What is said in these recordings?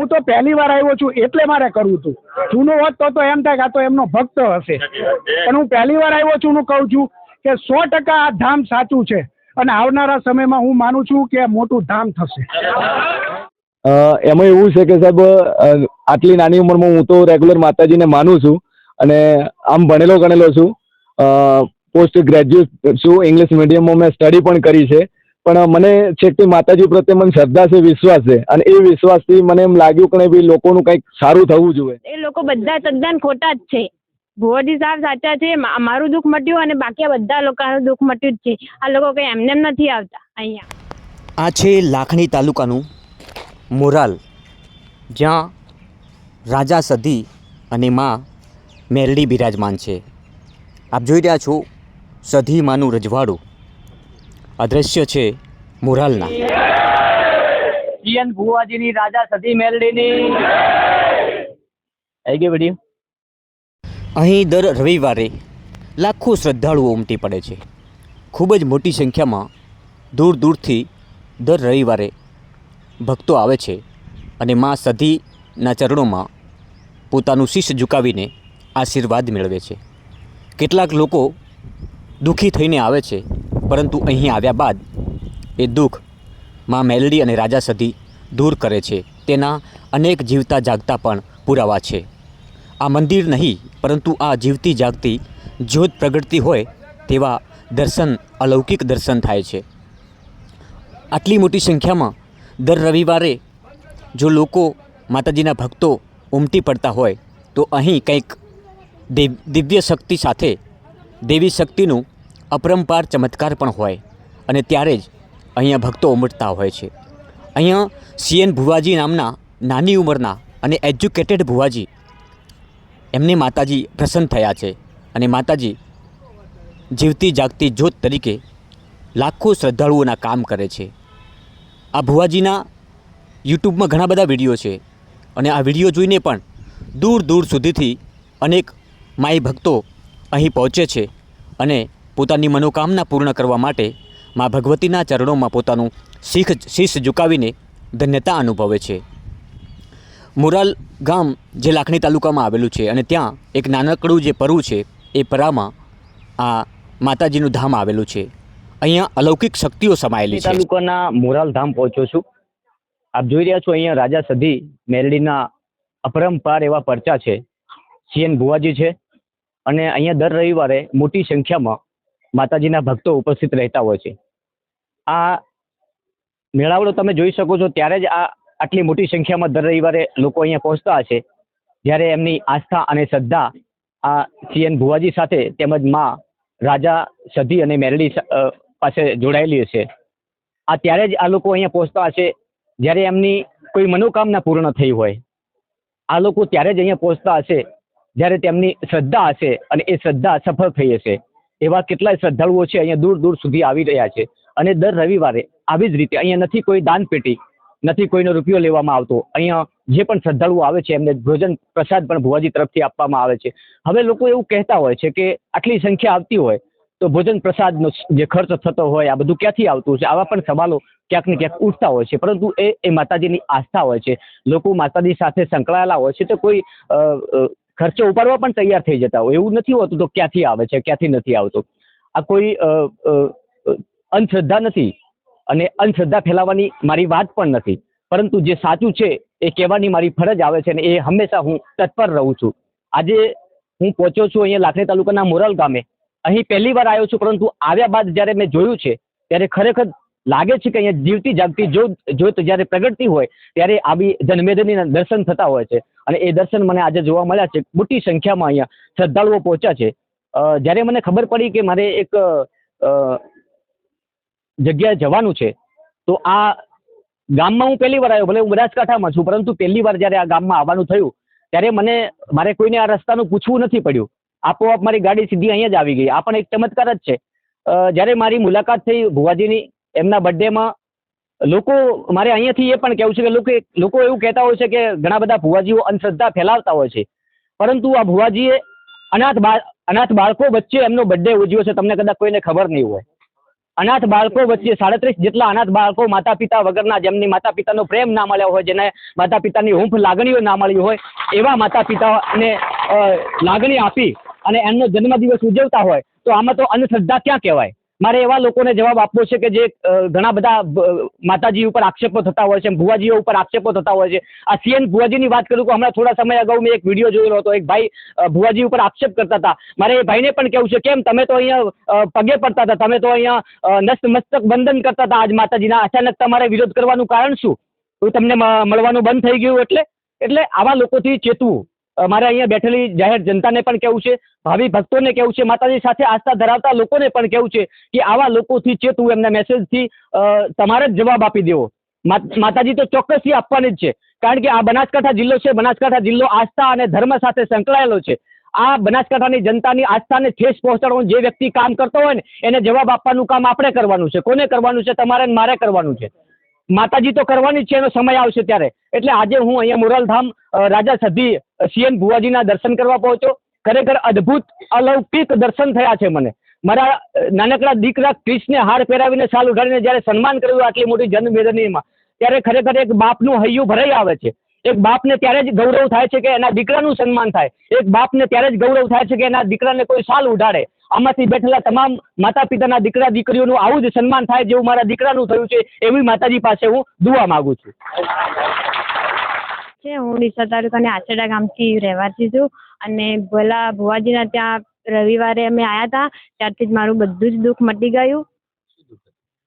હું તો પહેલી વાર આવ્યો છું એટલે મારે કરવું હતું. જૂનું હોત તો એમ થાય કે આ તો એમનો ભક્ત હશે, પણ હું પહેલી વાર આવ્યો છું. હું કહું છું કે 100% આ ધામ સાચું છે અને આવનારા સમયમાં હું માનું છું કે મોટું ધામ થશે. એમાં એવું છે કે સાહેબ આટલી નાની ઉંમરમાં હું તો રેગ્યુલર માતાજીને માનું છું અને આમ ભણેલો ગણેલો છું. પોસ્ટ ગ્રેજ્યુએટ છું. ઇંગ્લિશ મીડિયમમાં મેં સ્ટડી પણ કરી છે. પણ મને છેકથી માતાજી પ્રત્યે મને શ્રદ્ધા છે, વિશ્વાસ છે અને એ વિશ્વાસથી મને એમ લાગ્યું કે ભાઈ લોકોનું કંઈક સારું થવું જોઈએ. એ લોકો બધા તદ્દન ખોટા જ છે. ભુવાજી સાહેબ સાચા છે. મારું દુઃખ મટ્યું અને બાકી બધા લોકોનું દુઃખ મટ્યું જ છે. આ લોકો કંઈ એમને નથી આવતા અહીંયા. આ છે લાખણી તાલુકાનું મોરાલ, જ્યાં રાજા સધી અને માં મેરડી બિરાજમાન છે. આપ જોઈ રહ્યા છો સધી માનું રજવાડું. અદ્રશ્ય છે મોરાલના. સીએન ભુવાજીની, રાજા સધી મેરડીની આવી ગઈ વિડીયો. અહીં દર રવિવારે લાખો શ્રદ્ધાળુઓ ઉમટી પડે છે. ખૂબ જ મોટી સંખ્યામાં દૂર દૂરથી દર રવિવારે ભક્તો આવે છે અને મા સધીના ચરણોમાં પોતાનું શીશ ઝુકાવીને આશીર્વાદ મેળવે છે. કેટલાક લોકો દુઃખી થઈને આવે છે, પરંતુ અહીં આવ્યા બાદ એ દુઃખ મા મેલડી અને રાજા સધી દૂર કરે છે. તેના અનેક જીવતા જાગતા પણ પુરાવા છે. આ મંદિર નહીં, પરંતુ આ જીવતી જાગતી જ્યોત પ્રગટતી હોય તેવા દર્શન, અલૌકિક દર્શન થાય છે. આટલી મોટી સંખ્યામાં દર રવિવારે જો લોકો માતાજીના ભક્તો ઉમટી પડતા હોય તો અહીં કંઈક દિવ્ય શક્તિ સાથે દેવી શક્તિનું અપરંપાર ચમત્કાર પણ હોય અને ત્યારે જ અહીંયા ભક્તો ઉમટતા હોય છે. અહીંયા સીએન ભુવાજી નામના નાની ઉંમરના અને એજ્યુકેટેડ ભુવાજી, એમને માતાજી પ્રસન્ન થયા છે અને માતાજી જીવતી જાગતી જ્યોત તરીકે લાખો શ્રદ્ધાળુઓના કામ કરે છે. આ ભુવાજીના યુટ્યુબમાં ઘણા બધા વિડીયો છે અને આ વિડીયો જોઈને પણ દૂર દૂર સુધીથી અનેક માઈ ભક્તો અહીં પહોંચે છે અને પોતાની મનોકામના પૂર્ણ કરવા માટે મા ભગવતીના ચરણોમાં પોતાનું શીશ ઝુકાવીને ધન્યતા અનુભવે છે. મોરાલ ગામ જે લાખણી તાલુકામાં આવેલું છે અને ત્યાં એક નાનકડું જે પરવું છે, એ પરામાં આ માતાજીનું ધામ આવેલું છે. અહીંયા અલૌકિક શક્તિઓ સમાયેલી છે. તાલુકાના મોરાલ ધામ પહોંચ્યો છું. આપ જોઈ રહ્યા છો અહીંયા રાજા સધી મેરડીના અપરંપાર એવા પરચા છે. સીએન ભુવાજી છે અને અહીંયા દર રવિવારે મોટી સંખ્યામાં માતાજીના ભક્તો ઉપસ્થિત રહેતા હોય છે. આ મેળાવડો તમે જોઈ શકો છો ત્યારે જ આટલી મોટી સંખ્યામાં દર રવિવારે લોકો અહીંયા પહોંચતા હશે, જ્યારે એમની આસ્થા અને શ્રદ્ધા આ સીએન ભુવાજી સાથે તેમજ માં રાજા સધી અને મેરડી પાસે જોડાયેલી હશે. આ ત્યારે જ આ લોકો અહીંયા પહોંચતા હશે જ્યારે એમની કોઈ મનોકામના પૂર્ણ થઈ હોય. આ લોકો ત્યારે જ અહીંયા પહોંચતા હશે જ્યારે તેમની શ્રદ્ધા હશે અને એ શ્રદ્ધા સફળ થઈ હશે. એવા કેટલાય શ્રદ્ધાળુઓ છે અહીંયા દૂર દૂર સુધી આવી રહ્યા છે અને દર રવિવારે આવી જ રીતે અહીંયા નથી કોઈ દાન પેટી, નથી કોઈનો રૂપિયો લેવામાં આવતો. અહીંયા જે પણ શ્રદ્ધાળુઓ આવે છે એમને ભોજન પ્રસાદ પણ ભુવાજી તરફથી આપવામાં આવે છે. હવે લોકો એવું કહેતા હોય છે કે આટલી સંખ્યા આવતી હોય તો ભોજન પ્રસાદનો જે ખર્ચ થતો હોય આ બધું ક્યાંથી આવતું છે? આવા પણ સવાલો ક્યાંક ને ક્યાંક ઉઠતા હોય છે. પરંતુ એ માતાજીની આસ્થા હોય છે. લોકો માતાજી સાથે સંકળાયેલા હોય છે તો કોઈ ખર્ચો ઉપાડવા પણ તૈયાર થઈ જતા હોય. એવું નથી હોતું તો ક્યાંથી આવે છે, ક્યાંથી નથી આવતો. આ કોઈ અંધશ્રદ્ધા નથી અને અંધશ્રદ્ધા ફેલાવવાની મારી વાત પણ નથી, પરંતુ જે સાચું છે એ કહેવાની મારી ફરજ આવે છે અને એ હંમેશા હું તત્પર રહું છું. આજે હું પહોંચ્યો છું અહીંયા લાખણી તાલુકાના મોરાલ ગામે. અહીં પહેલી વાર આવ્યો છું, પરંતુ આવ્યા બાદ જ્યારે મેં જોયું છે ત્યારે ખરેખર લાગે છે કે અહીંયા જીવતી જાગતી જ્યોત જ્યારે પ્રગટતી હોય ત્યારે આવી જનમેદનીના દર્શન થતા હોય છે અને એ દર્શન મને આજે જોવા મળ્યા છે. મોટી સંખ્યામાં અહીંયા શ્રદ્ધાળુઓ પહોંચ્યા છે. જ્યારે મને ખબર પડી કે મારે એક જગ્યાએ જવાનું છે તો આ ગામમાં હું પહેલી વાર આવ્યો, ભલે હું બનાસકાંઠામાં છું, પરંતુ પહેલી વાર જ્યારે આ ગામમાં આવવાનું થયું ત્યારે મારે કોઈને આ રસ્તાનું પૂછવું નથી પડ્યું. આપોઆપ મારી ગાડી સીધી અહીંયા જ આવી ગઈ. આ પણ એક ચમત્કાર જ છે. જ્યારે મારી મુલાકાત થઈ ભુવાજીની એમના બર્થડેમાં, લોકો મારે અહીંયાથી એ પણ કહેવું છે કે લોકો એવું કહેતા હોય છે કે ઘણા બધા ભુવાજીઓ અંધશ્રદ્ધા ફેલાવતા હોય છે, પરંતુ આ ભુવાજીએ અનાથ બાળકો વચ્ચે એમનો બર્થડે ઉજવ્યો છે. તમને કદાચ કોઈને ખબર નહીં હોય. અનાથ બાળકો વચ્ચે 37 જેટલા અનાથ બાળકો માતા પિતા વગરના, જેમની માતા પિતાનો પ્રેમ ના મળ્યો હોય, જેને માતા પિતાની હૂંફ લાગણીઓ ના મળી હોય, એવા માતા પિતાને લાગણી આપી અને એમનો જન્મદિવસ ઉજવતા હોય તો આમાં તો અંધશ્રદ્ધા ક્યાં કહેવાય? મારે એવા લોકોને જવાબ આપવો છે કે જે ઘણા બધા માતાજી ઉપર આક્ષેપો થતા હોય છે, ભુવાજીઓ ઉપર આક્ષેપો થતા હોય છે. આ સીએન ભુવાજીની વાત કરું તો હમણાં થોડા સમય અગાઉ મેં એક વિડીયો જોયેલો હતો. એક ભાઈ ભુવાજી ઉપર આક્ષેપ કરતા હતા. મારે એ ભાઈને પણ કહેવું છે, કેમ તમે તો અહીંયા પગે પડતા હતા, તમે તો અહીંયા નતમસ્તક વંદન કરતા હતા આજ માતાજીના, અચાનક તમારે વિરોધ કરવાનું કારણ શું? તો તમને મળવાનું બંધ થઈ ગયું એટલે આવા લોકોથી ચેતવું. મારે અહીંયા બેઠેલી જાહેર જનતાને પણ કહેવું છે, ભાવિ ભક્તોને કહેવું છે, માતાજી સાથે આસ્થા ધરાવતા લોકોને પણ કહેવું છે કે આવા લોકોથી ચેતવું. એમના મેસેજથી તમારે જ જવાબ આપી દેવો. માતાજી તો ચોક્કસથી આપવાની જ છે, કારણ કે આ બનાસકાંઠા જિલ્લો છે. બનાસકાંઠા જિલ્લો આસ્થા અને ધર્મ સાથે સંકળાયેલો છે. આ બનાસકાંઠાની જનતાની આસ્થાને ઠેસ પહોંચાડવાનું જે વ્યક્તિ કામ કરતો હોય ને એને જવાબ આપવાનું કામ આપણે કરવાનું છે. કોને કરવાનું છે? તમારે મારે કરવાનું છે. માતાજી તો કરવાની જ છે, એનો સમય આવશે ત્યારે. એટલે આજે હું અહીંયા મોરલધામ રાજા સધી સીએન ભુવાજીના દર્શન કરવા પહોંચ્યો. ખરેખર અદ્ભુત અલૌકિક દર્શન થયા છે મને. મારા નાનકડા દીકરા ક્રિશને હાર પહેરાવીને સાલ ઉઠાડીને જ્યારે સન્માન કર્યું આટલી મોટી જનમેદનીમાં, ત્યારે ખરેખર એક બાપનું હૈયું ભરાઈ આવે છે. એક બાપને ત્યારે જ ગૌરવ થાય છે કે એના દીકરાનું સન્માન થાય. એક બાપને ત્યારે જ ગૌરવ થાય છે કે એના દીકરાને કોઈ સાલ ઉડાડે. આમાંથી બેઠેલા તમામ માતા પિતાના દીકરા દીકરીઓનું આવું જ સન્માન થાય જેવું મારા દીકરાનું થયું છે. એવી માતાજી પાસે હું દુઆ માંગુ છું. હું ડીસા તાલુકાની આચડા ગામથી રહેવાથી છું અને ભોલા ભુવાજીના ત્યાં રવિવારે અમે આવ્યા હતા. ત્યારથી જ મારું બધું જ દુઃખ મટી ગયું.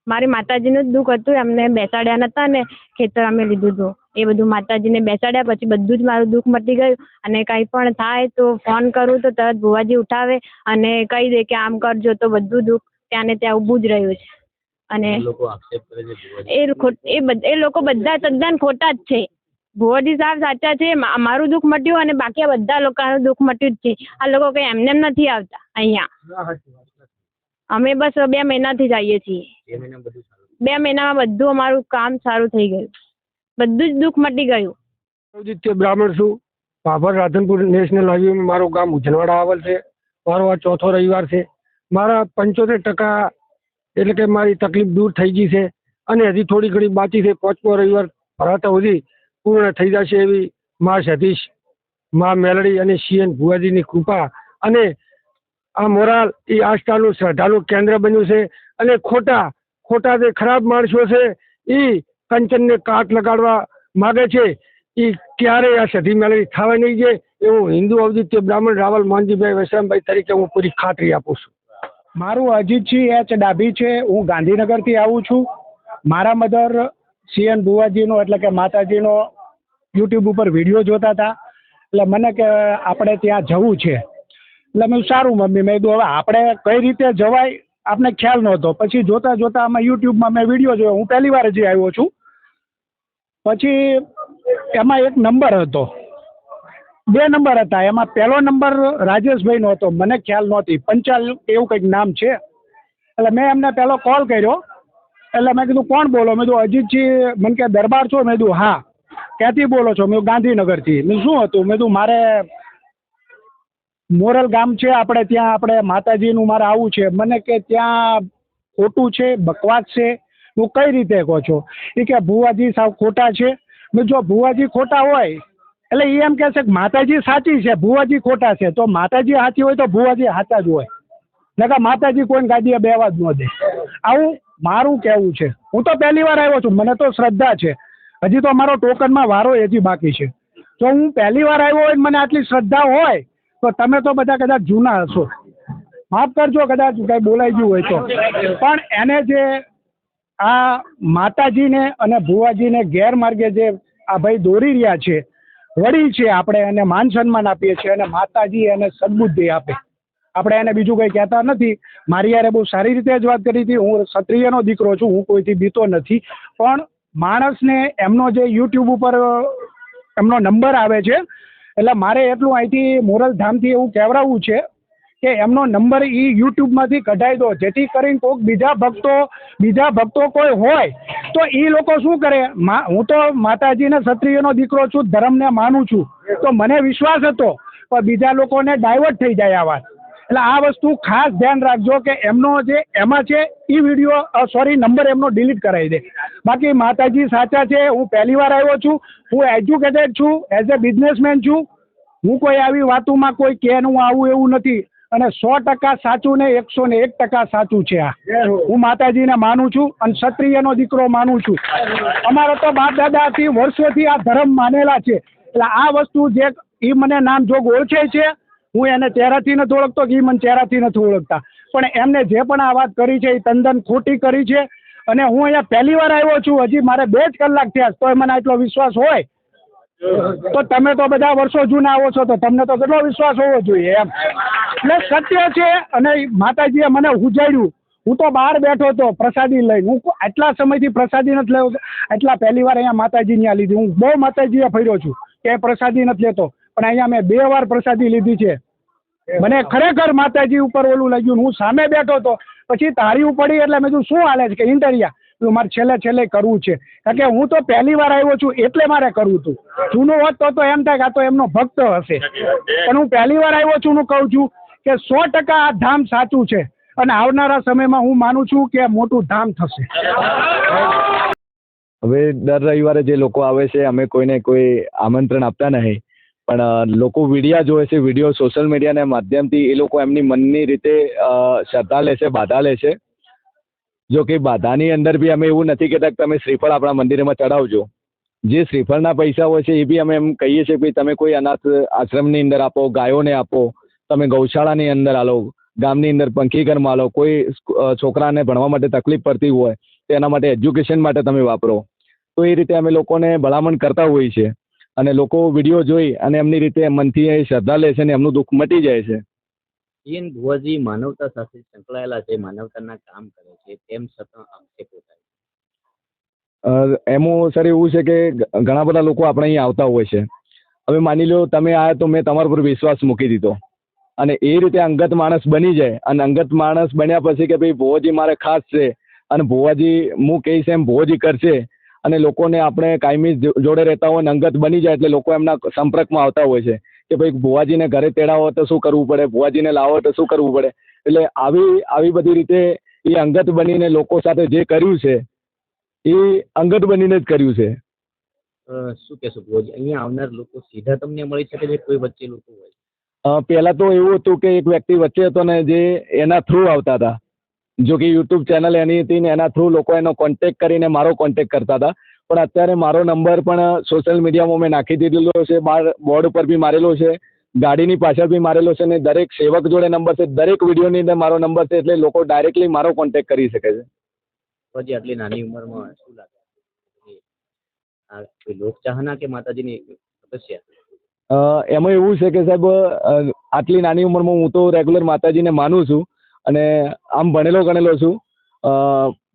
મારી માતાજીનું જ દુઃખ હતું. એમને બેસાડ્યા નહોતા ને ખેતર અમે લીધું હતું, એ બધું માતાજીને બેસાડ્યા પછી બધું જ મારું દુઃખ મટી ગયું. અને કંઈ પણ થાય તો ફોન કરું તો તરત ભુવાજી ઉઠાવે અને કહી દે કે આમ કરજો, તો બધું દુઃખ ત્યાં ને ત્યાં ઊભું જ રહ્યું છે. અને એ લોકો બધા તદ્દન ખોટા જ છે. ભુવાજી સાહેબ સાચા છે, મારું દુઃખ મટ્યું અને બાકી બધા લોકોનું દુઃખ મટ્યું જ છે. આ લોકો કંઈ એમને નથી આવતા અહીંયા. અમે બસ 2 મહિનાથી જ આવીએ છીએ. 2 મહિનામાં બધું અમારું કામ સારું થઈ ગયું, બધું જ દુઃખ મટી ગયું. અવજીત્ય બ્રાહ્મણ છું. ભાભર રાધનપુર નેશનલ હાઈવે મારું ગામ ઉજનવાડા આવેલ છે. મારો આ 4થો રવિવાર છે. મારા 75% એટલે કે મારી તકલીફ દૂર થઈ ગઈ છે અને હજી થોડી ઘણી બાકી છે. 5મો રવિવાર ભરાતા સુધી પૂર્ણ થઈ જશે એવી મા સતીશ, મા મેલડી અને સીએન ભુવાજીની કૃપા. અને આ મોરાલ એ આસ્થાનું શ્રદ્ધાનું કેન્દ્ર બન્યું છે. અને ખોટા જે ખરાબ માણસો છે એ કંચનને કાટ લગાડવા માગે છે, એ ક્યારેય આ સધી મેળવી થવા નહીં જાય એવું હિન્દુ અવધિત્ય બ્રાહ્મણ રાવલ મોહનજીભાઈ વૈશ્રામભાઈ તરીકે હું પૂરી ખાતરી આપું છું. મારું અજીતસિંહ એચ ડાભી છે. હું ગાંધીનગરથી આવું છું. મારા મધર સીએન ભુવાજીનો એટલે કે માતાજીનો યુટ્યુબ ઉપર વિડીયો જોતા હતા. એટલે મને કે આપણે ત્યાં જવું છે. એટલે મેં સારું મમ્મી, મેં કીધું હવે આપણે કઈ રીતે જવાય આપને ખ્યાલ નહોતો. પછી જોતાં આમાં યુટ્યુબમાં મેં વિડીયો જોયો. હું પહેલી વાર જ આવ્યો છું. પછી એમાં એક નંબર હતો, 2 નંબર હતા. એમાં પહેલો નંબર રાજેશભાઈનો હતો. મને ખ્યાલ નહોતી, પંચાલ એવું કંઈક નામ છે. એટલે મેં એમને પહેલો કોલ કર્યો. એટલે મેં કીધું કોણ બોલો? મેં કીધું અજીતજી. મને કે દરબાર છો? મેં કીધું હા. ક્યાંથી બોલો છો? મેં ગાંધીનગરથી. મેં શું હતું? મેં કીધું મારે મોરલ ગામ છે આપણે, ત્યાં આપણે માતાજીનું મારે આવું છે. મને કે ત્યાં ખોટું છે, બકવાસ છે. હું કઈ રીતે કહો છો? એ કે ભુવાજી સાવ ખોટા છે. મેં જો ભુવાજી ખોટા હોય એટલે એ એમ કહે છે કે માતાજી સાચી છે, ભુવાજી ખોટા છે. તો માતાજી સાચી હોય તો ભુવાજી સાચા જ હોય. નકા માતાજી કોઈને ગાદીએ બેવા જ ન દે. આવું મારું કહેવું છે. હું તો પહેલી વાર આવ્યો છું, મને તો શ્રદ્ધા છે. હજી તો મારો ટોકનમાં વારો હજી બાકી છે. તો હું પહેલી વાર આવ્યો હોય મને આટલી શ્રદ્ધા હોય તો તમે તો બધા કદાચ જૂના હશો, માફ કરજો કદાચ કંઈ બોલાઈ ગયું હોય તો. પણ એને જે આ માતાજીને અને ભુવાજીને ગેરમાર્ગે જે આ ભાઈ દોરી રહ્યા છે, વડીલ છે, આપણે એને માન સન્માન આપીએ છીએ અને માતાજી એને સદબુદ્ધિ આપે. આપણે એને બીજું કંઈ કહેતા નથી. મારી યારે બહુ સારી રીતે જ વાત કરી હતી. હું ક્ષત્રિયનો દીકરો છું, હું કોઈથી બીતો નથી. પણ માણસને એમનો જે યુટ્યુબ ઉપર એમનો નંબર આવે છે, એટલે મારે એટલું અહીંથી મોરલધામથી એવું કહેવડાવવું છે કે એમનો નંબર એ યુટ્યુબમાંથી કઢાવી દો, જેથી કરીને કોઈક બીજા ભક્તો કોઈ હોય તો એ લોકો શું કરે. હું તો માતાજીને ક્ષત્રિયનો દીકરો છું, ધર્મને માનું છું, તો મને વિશ્વાસ હતો. પણ બીજા લોકોને ડાયવર્ટ થઈ જાય આ વાત. એટલે આ વસ્તુ ખાસ ધ્યાન રાખજો કે એમનો જે એમાં છે એ વિડીયો નંબર એમનો ડિલીટ કરાવી દે. બાકી માતાજી સાચા છે. હું પહેલી વાર આવ્યો છું. હું એજ્યુકેટેડ છું, એઝ એ બિઝનેસમેન છું. હું કોઈ આવી વાતોમાં કોઈ કેનું આવું એવું નથી. અને 100% સાચું ને 101% સાચું છે આ. હું માતાજીને માનું છું અને ક્ષત્રિયનો દીકરો માનું છું. અમારો તો બાપ દાદાથી વર્ષોથી આ ધર્મ માનેલા છે. એટલે આ વસ્તુ જે એ મને નામ જોગ ઓળખે છે, હું એને ચહેરાથી નથી ઓળખતો કે એ મને ચહેરાથી નથી ઓળખતા. પણ એમને જે પણ આ વાત કરી છે એ તદ્દન ખોટી કરી છે. અને હું અહીંયા પહેલી વાર આવ્યો છું, હજી મારે 2 જ કલાક થયા, તો મને આટલો વિશ્વાસ હોય તો તમે તો બધા વર્ષો જૂના આવો છો, તો તમને તો કેટલો વિશ્વાસ હોવો જોઈએ એમ. એટલે સત્ય છે. અને માતાજીએ મને ઉજાડ્યું. હું તો બહાર બેઠો હતો પ્રસાદી લઈને. હું આટલા સમયથી પ્રસાદી નથી લેવો. એટલા પહેલી વાર અહીંયા માતાજીની આ લીધી. હું બહુ માતાજીએ ફર્યો છું કે પ્રસાદી નથી લેતો, પણ અહીંયા મેં 2 વાર પ્રસાદી લીધી છે. મને ખરેખર માતાજી ઉપર ઓલું લાગ્યું. હું સામે બેઠો હતો, પછી તાળી પડી એટલે મેં કીધું શું હાલે છે કે ઇન્ટરિયા મારે છેલ્લે કરવું છે. કારણ કે હું તો પહેલી વાર આવ્યો છું એટલે મારે કરવું હતું. જૂનું હોત તો એમ થાય કે આ તો એમનો ભક્ત હશે. પણ હું પહેલી વાર આવ્યો છું. હું કહું છું કે 100% આ ધામ સાચું છે. અને આવનારા સમયમાં હું માનું છું કે મોટું ધામ થશે. હવે દર રવિવારે જે લોકો આવે છે, અમે કોઈને કોઈ આમંત્રણ આપતા નહીં, પણ લોકો વિડીયા જોવે છે. વિડીયો સોશિયલ મીડિયાના માધ્યમથી એ લોકો એમની મનની રીતે શ્રદ્ધા લે છે, બાધા લે છે. જો કે બાધાની અંદર બી અમે એવું નથી કહેતા કે તમે શ્રીફળ આપણા મંદિરમાં ચડાવજો. જે શ્રીફળના પૈસા હોય છે એ બી અમે એમ કહીએ છીએ કે તમે કોઈ અનાથ આશ્રમની અંદર આપો, ગાયોને આપો, તમે ગૌશાળાની અંદર આલો, ગામની અંદર પંખીઘરમાં આલો. કોઈ છોકરાને ભણવા માટે તકલીફ પડતી હોય તો એના માટે એજ્યુકેશન માટે તમે વાપરો. તો એ રીતે અમે લોકોને ભલામણ કરતા હોઈએ છીએ. અને લોકો વિડીયો જોઈ અને એમની રીતે મનથી શ્રદ્ધા લે છે અને એમનું દુઃખ મટી જાય છે. સીએન ભુવાજી માનવતા સાથે સંકળાયેલા છે, માનવતાના કામ કરે છે, તેમ છતાં આક્ષેપો થાય. એમાં સર એવું છે કે ઘણા બધા લોકો આપણે અહીં આવતા હોય છે. હવે માની લો તમે આવ્યા તો મેં તમારા પર વિશ્વાસ મૂકી દીધો, અને એ રીતે અંગત માણસ બની જાય. અને અંગત માણસ બન્યા પછી કે ભાઈ ભુવાજી મારે ખાસ છે અને ભુવાજી હું કહીશ એમ ભુવાજી કરશે, અને લોકોને આપણે કાયમી જોડે રહેતા હોય અને અંગત બની જાય એટલે લોકો એમના સંપર્કમાં આવતા હોય છે કે ભાઈ ભુવાજીને ઘરે તેડાવો તો શું કરવું પડે, ભુવાજીને લાવો તો શું કરવું પડે. એટલે આવી બધી રીતે એ અંગત બનીને લોકો સાથે જે કર્યું છે એ અંગત બનીને જ કર્યું છે. શું કહેશો ભુવાજી, અહીંયા આવનાર લોકો સીધા તમને મળી શકે છે, કોઈ વચ્ચે લોકો હોય? પહેલાં તો એવું હતું કે એક વ્યક્તિ વચ્ચે હતો ને જે એના થ્રુ આવતા હતા. જો કે યુટ્યુબ ચેનલ એની હતી ને એના થ્રુ લોકો એનો કોન્ટેક્ટ કરીને મારો કોન્ટેક્ટ કરતા હતા. પણ અત્યારે મારો નંબર પણ સોશિયલ મીડિયામાં મેં નાખી દીધેલો છે, બોર્ડ ઉપર બી મારેલો છે, ગાડીની પાછળ બી મારેલો છે, ને દરેક સેવક જોડે નંબર છે, દરેક વિડીયોની અંદર મારો નંબર છે. એટલે લોકો ડાયરેક્ટલી મારો કોન્ટેક્ટ કરી શકે છે. પછી આટલી નાની ઉંમરમાં શું લાગે આ કોઈ લોકચાહના કે માતાજીની તપસ્યા? એમાં એવું છે કે સાહેબ આટલી નાની ઉંમરમાં હું તો રેગ્યુલર માતાજીને માનું છું અને આમ ભણેલો ગણેલો છું.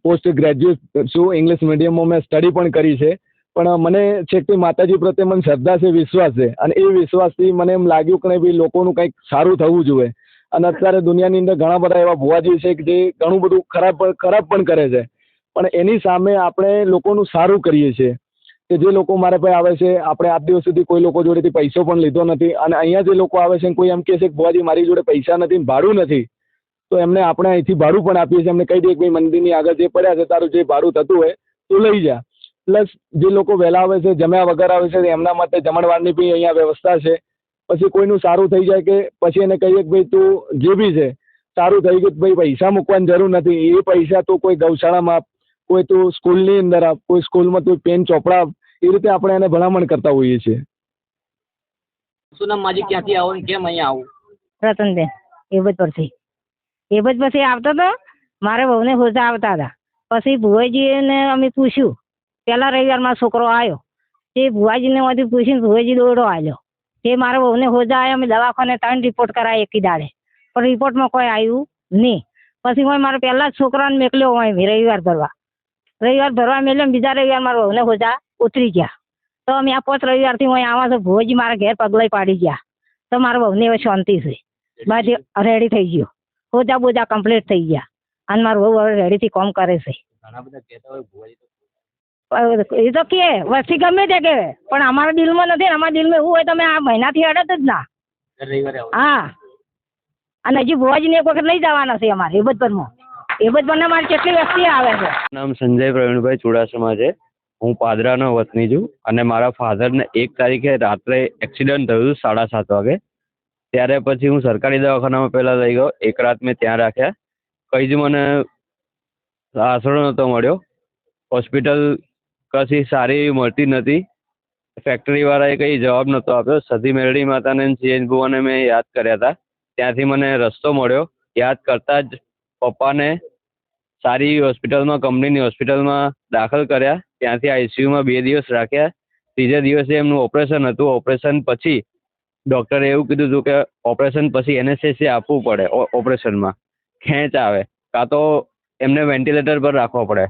પોસ્ટ ગ્રેજ્યુએટ છું. ઇંગ્લિશ મીડિયમમાં મેં સ્ટડી પણ કરી છે. પણ મને છેકથી માતાજી પ્રત્યે મને શ્રદ્ધા છે, વિશ્વાસ છે. અને એ વિશ્વાસથી મને એમ લાગ્યું કે ભાઈ લોકોનું કંઈક સારું થવું જોઈએ. અને અત્યારે દુનિયાની અંદર ઘણા બધા એવા ભુવાજી છે કે જે ઘણું બધું ખરાબ પણ કરે છે, પણ એની સામે આપણે લોકોનું સારું કરીએ છીએ. કે જે લોકો મારા પાસે આવે છે, આપણે આજ દિવસ સુધી કોઈ લોકો જોડેથી પૈસો પણ લીધો નથી. અને અહીંયા જે લોકો આવે છે કોઈ એમ કહે છે કે ભુવાજી મારી જોડે પૈસા નથી, ભાડું નથી, તો એમને આપણે અહીંથી ભાડું પણ આપીએ છીએ. એમને કહી દઈએ કે ભાઈ મંદિરની આગળ જે પડ્યા છે તારું જે ભાડું થતું હોય તો લઈ જા. પ્લસ જે લોકો વહેલા આવે છે, જમ્યા વગર આવે છે, એમના માટે જમણવારની બી અહીંયા વ્યવસ્થા છે. પછી કોઈનું સારું થઈ જાય કે પછી એને કહીએ કે ભાઈ તું જે બી છે સારું થઈ ગયું, ભાઈ પૈસા મૂકવાની જરૂર નથી. એ પૈસા તું કોઈ ગૌશાળામાં આપ, કોઈ તું સ્કૂલની અંદર આપ, કોઈ સ્કૂલમાં તું પેન ચોપડા આપ. એ રીતે આપણે એને ભલામણ કરતા હોઈએ છીએ. શું નામ માજી, ક્યાંથી આવો ને કેમ અહીંયા આવું? રતનબેન એબજ પરથી. એબજ પછી આવતો હતો, મારે બહુને હોજા આવતા હતા. પછી ભુવાજીને અમે પૂછ્યું, પહેલા રવિવારમાં છોકરો આવ્યો, તે ભુવાજીને માંથી પૂછીને ભુવાજી દોડો આવ્યો. તે મારા બહુને હોજા આવ્યા, અમે દવાખાને 3 રિપોર્ટ કરાયા એકી દાડે, પણ રિપોર્ટમાં કોઈ આવ્યું નહીં. પછી હું મારા પહેલા જ છોકરાને મેકલ્યો હોય રવિવાર ભરવા મેલ્યો. બીજા રવિવાર મારા બહુને હોજા ઉતરી ગયા. તો અમે આ 5 રવિવારથી હું આવા છું. ભુવાજી મારા ઘેર પગલાઈ પાડી ગયા. તો મારા બહુને હવે શાંતિ છે, બાજી રેડી થઈ ગયો, હોજા બોજા કમ્પ્લીટ થઈ ગયા. અને મારું બહુ હવે રેડીથી કામ કરે છે. ઘણા બધા કહેતા હોય ભુવાજી એ તો કે વસ્તી ગમે તે કે, પણ અમારા દિલમાં નથી ને. અમારા દિલમાં એવું હોય તમે આ મહિનાથી અડત જ ના. રવિવારે આવો? હા, અને હજી ભુવાજીને એક વખત લઈ જવાના છે અમારે એબજપરમાં. એબજપરના મારે કેટલી વસ્તી આવે છે. નામ સંજય પ્રવીણભાઈ ચુડાસમા છે. હું પાદરાનો વતની છું અને મારા ફાધરને 1 તારીખે રાત્રે એક્સિડન્ટ થયું 7:30 વાગે. ત્યારે પછી હું સરકારી દવાખાનામાં પહેલાં લઈ ગયો. 1 રાત મેં ત્યાં રાખ્યા. કંઈ જ મને આશરો નહોતો મળ્યો. હોસ્પિટલ કશી સારી એવી મળતી નથી. ફેક્ટરીવાળાએ કંઈ જવાબ નહોતો આપ્યો. સતી મેરડી માતાને સીએન ભુવાને મેં યાદ કર્યા હતા. ત્યાંથી મને રસ્તો મળ્યો. યાદ કરતાં જ પપ્પાને સારી હોસ્પિટલમાં, કંપનીની હોસ્પિટલમાં દાખલ કર્યા. ત્યાંથી આઈસીયુમાં 2 દિવસ રાખ્યા. 3જા દિવસે એમનું ઓપરેશન હતું. ઓપરેશન પછી ડૉક્ટરે એવું કીધું હતું કે ઓપરેશન પછી એનેસ્થેસિયા આપવું પડે. ઓપરેશનમાં ખેંચ આવે, કાં તો એમને વેન્ટિલેટર પર રાખવો પડે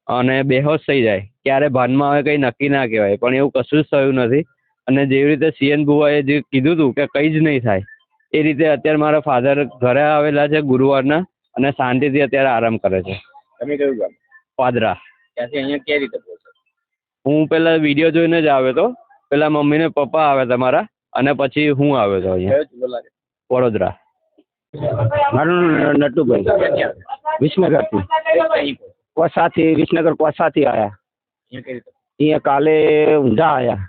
અને બેહોશ થઈ જાય. ક્યારે ભાનમાં આવે કંઈ નક્કી ના કહેવાય. પણ એવું કશું જ થયું નથી. અને જેવી રીતે સીએન ભુવાએ જે કીધું હતું કે કંઈ જ નહીં થાય, એ રીતે અત્યારે મારા ફાધર ઘરે આવેલા છે ગુરુવારના અને શાંતિથી અત્યારે આરામ કરે છે. તમે કયું ગામ? પાદરા. ત્યાંથી અહીંયા કઈ રીતે પહોંચ્યા? હું પહેલા વિડીયો જોઈને જ આવ્યો હતો. પહેલા મમ્મી ને પપ્પા આવ્યા હતા મારા અને પછી હું આવ્યો હતો અહીંયા કયો જિલ્લો લાગે? વડોદરા. મારું નટુભાઈ વિસનગરથી. કોસાથી વિસનગર કોસાથી આવ્યા. અહીંયા કઈ રીતે? અહીંયા કાલે ઊંઝા આવ્યા.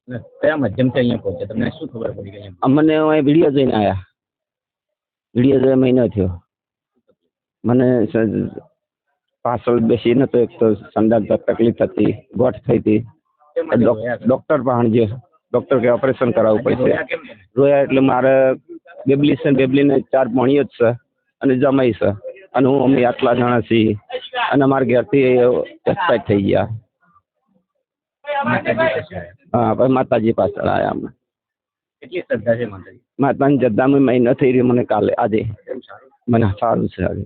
ને કયા માધ્યમથી અહીંયા પહોંચ્યા? તમને શું ખબર પડી કે અહીંયા? અમને અહીં વિડીયો જોઈને આવ્યા. વિડીયો જોઈને મહિનો થયો. મને પાછળ બેસી નતો, એક તો સંડાસ તકલીફ હતી, ગોઠ થઈ હતી. કેમ આજે રોયા હતા? ડૉક્ટર પાસે ગયો. ડૉક્ટર કે ઓપરેશન કરાવવું પડશે. રોયા કેમ તમે? રોયા એટલે મારે બેબલી છે, બેબલીને 4 ભણીઓ જ છે અને જમાઈ છે અને હું અમે આટલા જણા છીએ અને અમારા ઘેરથી એક્સપાયર થઈ ગયા. માતાજી પાસે આવ્યા. હા, પછી માતાજી પાછળ આવ્યા અમે. કેટલી શ્રદ્ધા છે માતાજી? માતાની જદ્દામાં મહિનો થઈ રહ્યો મને કાલે આજે. કેમ સારું? મને સારું છે હવે.